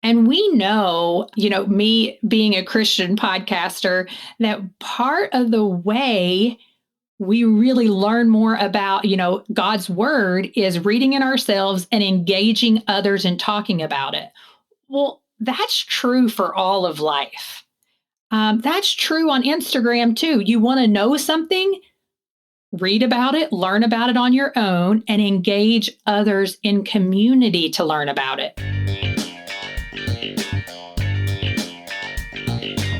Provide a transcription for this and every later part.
And we know, me being a Christian podcaster, that part of the way we really learn more about, God's word is reading it ourselves and engaging others and talking about it. Well, that's true for all of life. That's true on Instagram too. You want to know something? Read about it, learn about it on your own, and engage others in community to learn about it.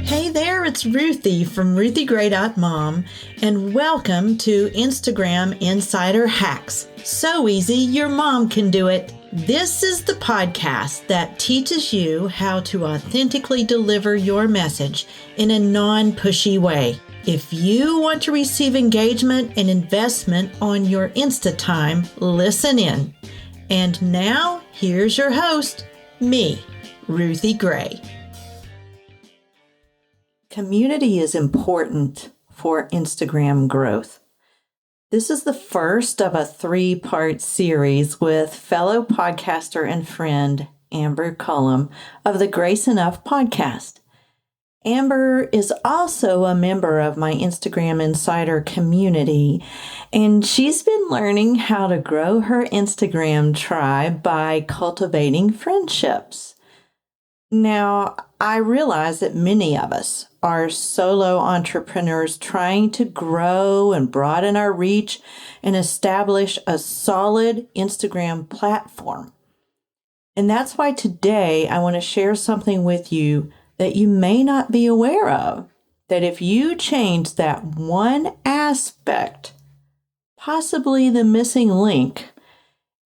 Hey there, it's Ruthie from RuthieGray.mom, and welcome to Instagram Insider Hacks. So easy, your mom can do it. This is the podcast that teaches you how to authentically deliver your message in a non-pushy way. If you want to receive engagement and investment on your Insta time, listen in. And now, here's your host, me, Ruthie Gray. Community is important for Instagram growth. This is the first of a 3-part series with fellow podcaster and friend Amber Cullum of the Grace Enough podcast. Amber is also a member of my Instagram Insider community, and she's been learning how to grow her Instagram tribe by cultivating friendships. Now, I realize that many of us are solo entrepreneurs trying to grow and broaden our reach and establish a solid Instagram platform. And that's why today I want to share something with you that you may not be aware of, that if you change that one aspect, possibly the missing link,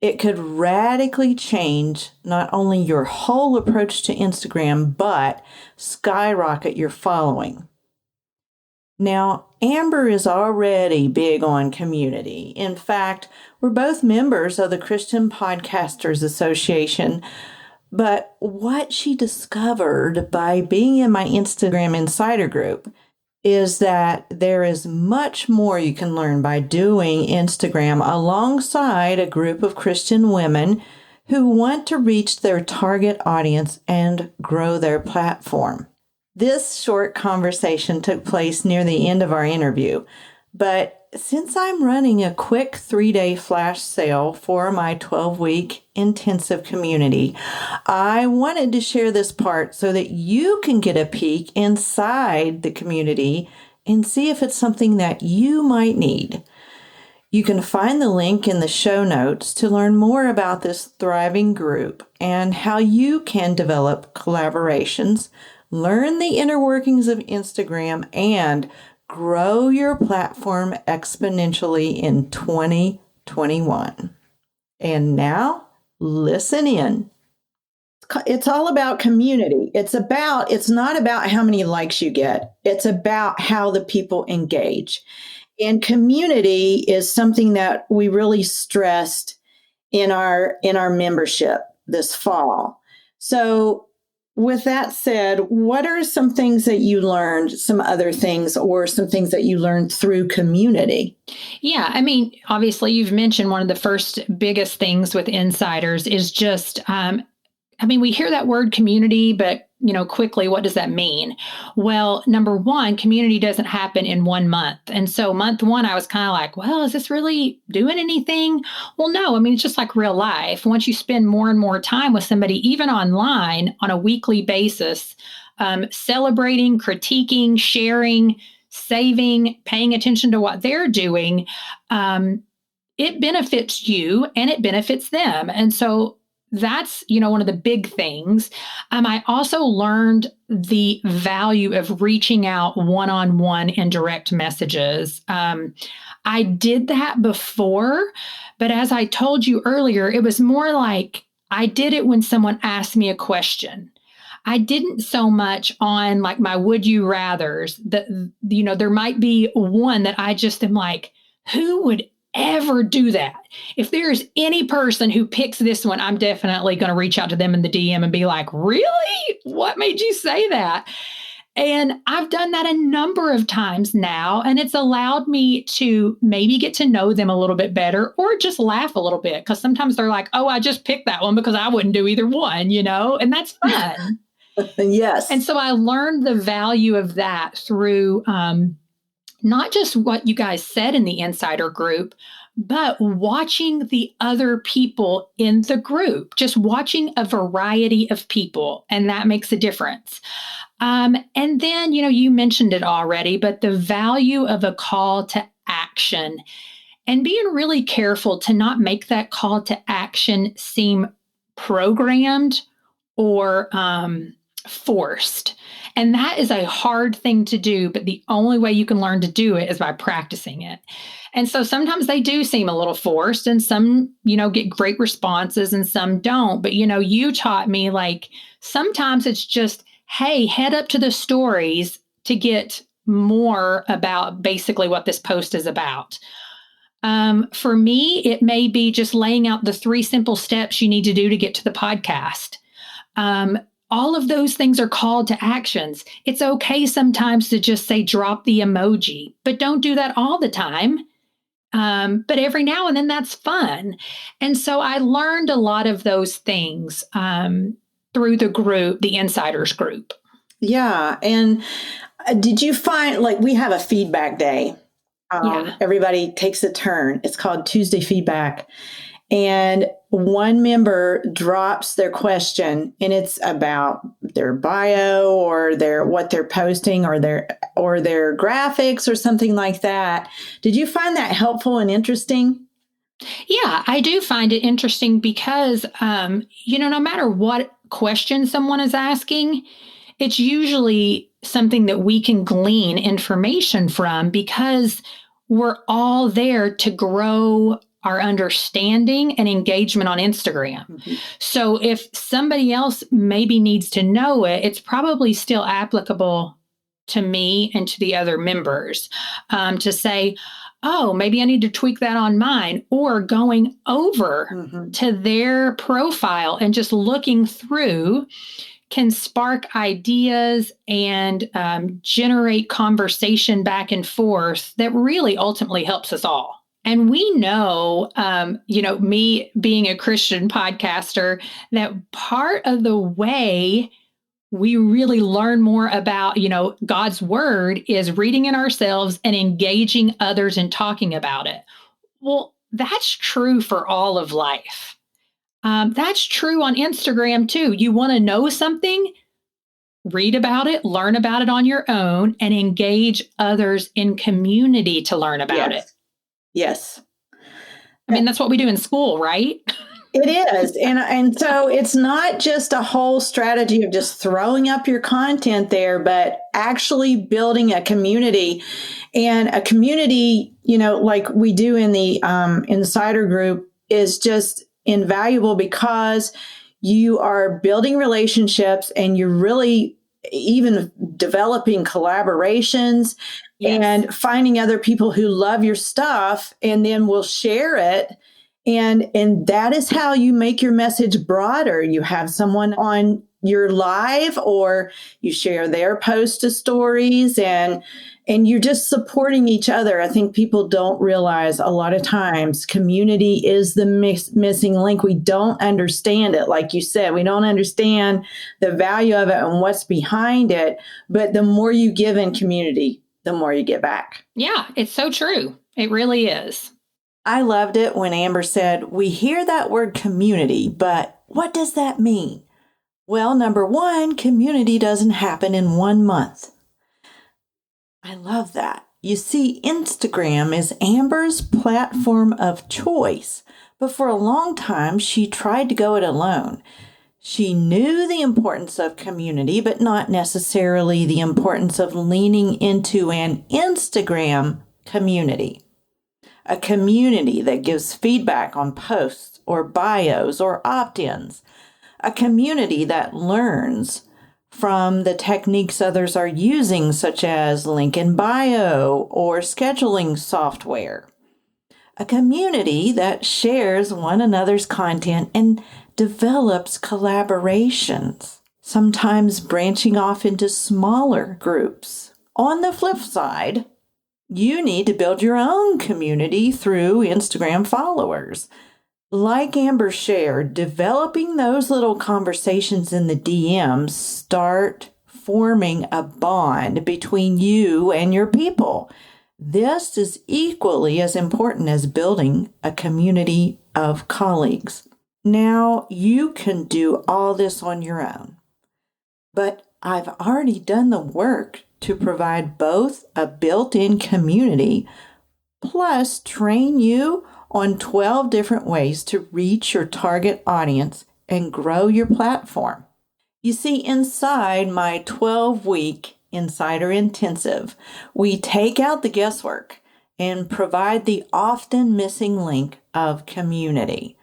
it could radically change not only your whole approach to Instagram, but skyrocket your following. Now, Amber is already big on community. In fact, we're both members of the Christian Podcasters Association. But what she discovered by being in my Instagram Insider group is that there is much more you can learn by doing Instagram alongside a group of Christian women who want to reach their target audience and grow their platform. This short conversation took place near the end of our interview, but since I'm running a quick 3-day flash sale for my 12-week intensive community, I wanted to share this part so that you can get a peek inside the community and see if it's something that you might need. You can find the link in the show notes to learn more about this thriving group and how you can develop collaborations, learn the inner workings of Instagram, and grow your platform exponentially in 2021. And now, listen in. It's all about community. It's not about how many likes you get. It's about how the people engage. And community is something that we really stressed in our membership this fall. So with that said, what are some things that you learned, some other things, or some things that you learned through community? Yeah, obviously you've mentioned one of the first biggest things with insiders is just, we hear that word community, but quickly, what does that mean? Well, number one, community doesn't happen in 1 month. And so month one, I was kind of like, well, is this really doing anything? Well, no, it's just like real life. Once you spend more and more time with somebody, even online on a weekly basis, celebrating, critiquing, sharing, saving, paying attention to what they're doing, it benefits you and it benefits them. And so that's, one of the big things. I also learned the value of reaching out one-on-one in direct messages. I did that before, but as I told you earlier, it was more like I did it when someone asked me a question. I didn't so much on like my would you rathers that, there might be one that I just am like, who would ever do that? If there's any person who picks this one, I'm definitely going to reach out to them in the DM and be like, really? What made you say that? And I've done that a number of times now, and it's allowed me to maybe get to know them a little bit better or just laugh a little bit because sometimes they're like, oh, I just picked that one because I wouldn't do either one, and that's fun. And Yes. so I learned the value of that through not just what you guys said in the insider group, but watching the other people in the group, just watching a variety of people. And that makes a difference. And then, you mentioned it already, but the value of a call to action and being really careful to not make that call to action seem programmed or forced. And that is a hard thing to do, but the only way you can learn to do it is by practicing it. And so sometimes they do seem a little forced, and some, get great responses and some don't. But, you taught me like sometimes it's just, hey, head up to the stories to get more about basically what this post is about. For me, it may be just laying out the 3 simple steps you need to do to get to the podcast. All of those things are called to actions. It's okay sometimes to just say, drop the emoji, but don't do that all the time. But every now and then that's fun. And so I learned a lot of those things through the group, the insiders group. Yeah. And did you find, like, we have a feedback day? Yeah. Everybody takes a turn. It's called Tuesday Feedback. And one member drops their question, and it's about their bio or what they're posting or their graphics or something like that. Did you find that helpful and interesting? Yeah, I do find it interesting because, no matter what question someone is asking, it's usually something that we can glean information from because we're all there to grow our understanding and engagement on Instagram. Mm-hmm. So if somebody else maybe needs to know it, it's probably still applicable to me and to the other members to say, oh, maybe I need to tweak that on mine, or going over to their profile and just looking through can spark ideas and generate conversation back and forth that really ultimately helps us all. And we know, me being a Christian podcaster, that part of the way we really learn more about, God's word is reading it ourselves and engaging others and talking about it. Well, that's true for all of life. That's true on Instagram too. You want to know something? Read about it, learn about it on your own, and engage others in community to learn about it. Yes. I mean, that's what we do in school, right? It is. And so it's not just a whole strategy of just throwing up your content there, but actually building a community. And a community, like we do in the insider group, is just invaluable because you are building relationships and you're really even developing collaborations. Yes. And finding other people who love your stuff and then will share it. And that is how you make your message broader. You have someone on your live, or you share their post to stories, and you're just supporting each other. I think people don't realize a lot of times community is the missing link. We don't understand it. Like you said, we don't understand the value of it and what's behind it. But the more you give in community, the more you get back. Yeah, it's so true. It really is. I loved it when Amber said, we hear that word community, but what does that mean? Well, number one, community doesn't happen in 1 month. I love that. You see, Instagram is Amber's platform of choice, but for a long time, she tried to go it alone. She knew the importance of community, but not necessarily the importance of leaning into an Instagram community. A community that gives feedback on posts or bios or opt-ins. A community that learns from the techniques others are using, such as link in bio or scheduling software. A community that shares one another's content and develops collaborations. sometimes branching off into smaller groups. On the flip side, you need to build your own community through Instagram followers. Like Amber shared, developing those little conversations in the DMs start forming a bond between you and your people. This is equally as important as building a community of colleagues. Now, you can do all this on your own, but I've already done the work to provide both a built-in community plus train you on 12 different ways to reach your target audience and grow your platform. You see, inside my 12-week Insider Intensive, we take out the guesswork and provide the often missing link of community.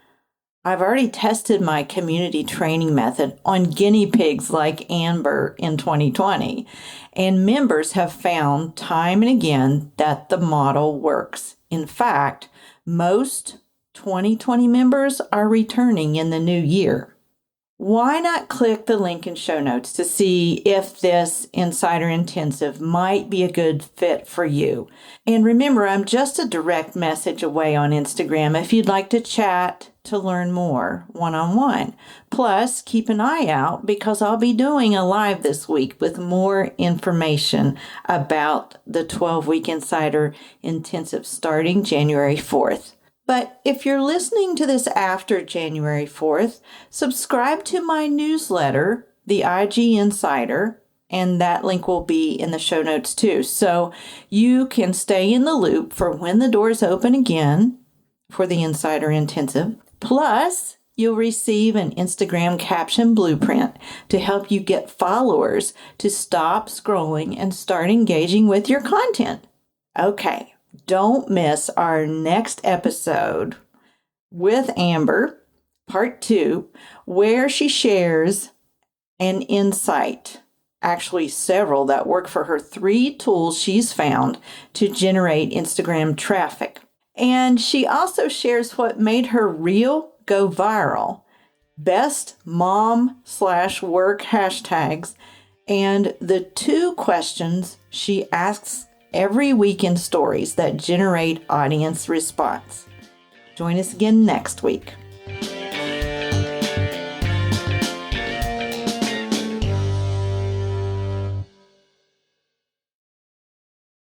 I've already tested my community training method on guinea pigs like Amber in 2020, and members have found time and again that the model works. In fact, most 2020 members are returning in the new year. Why not click the link in show notes to see if this Insider Intensive might be a good fit for you? And remember, I'm just a direct message away on Instagram if you'd like to chat to learn more one-on-one. Plus, keep an eye out because I'll be doing a live this week with more information about the 12-week Insider Intensive starting January 4th. But if you're listening to this after January 4th, subscribe to my newsletter, the IG Insider, and that link will be in the show notes too. So you can stay in the loop for when the doors open again for the Insider Intensive. Plus, you'll receive an Instagram caption blueprint to help you get followers to stop scrolling and start engaging with your content. Okay. Don't miss our next episode with Amber, part 2, where she shares an insight, actually several that work for her, 3 tools she's found to generate Instagram traffic. And she also shares what made her reel go viral, best mom/work hashtags, and the 2 questions she asks every week in stories that generate audience response. Join us again next week.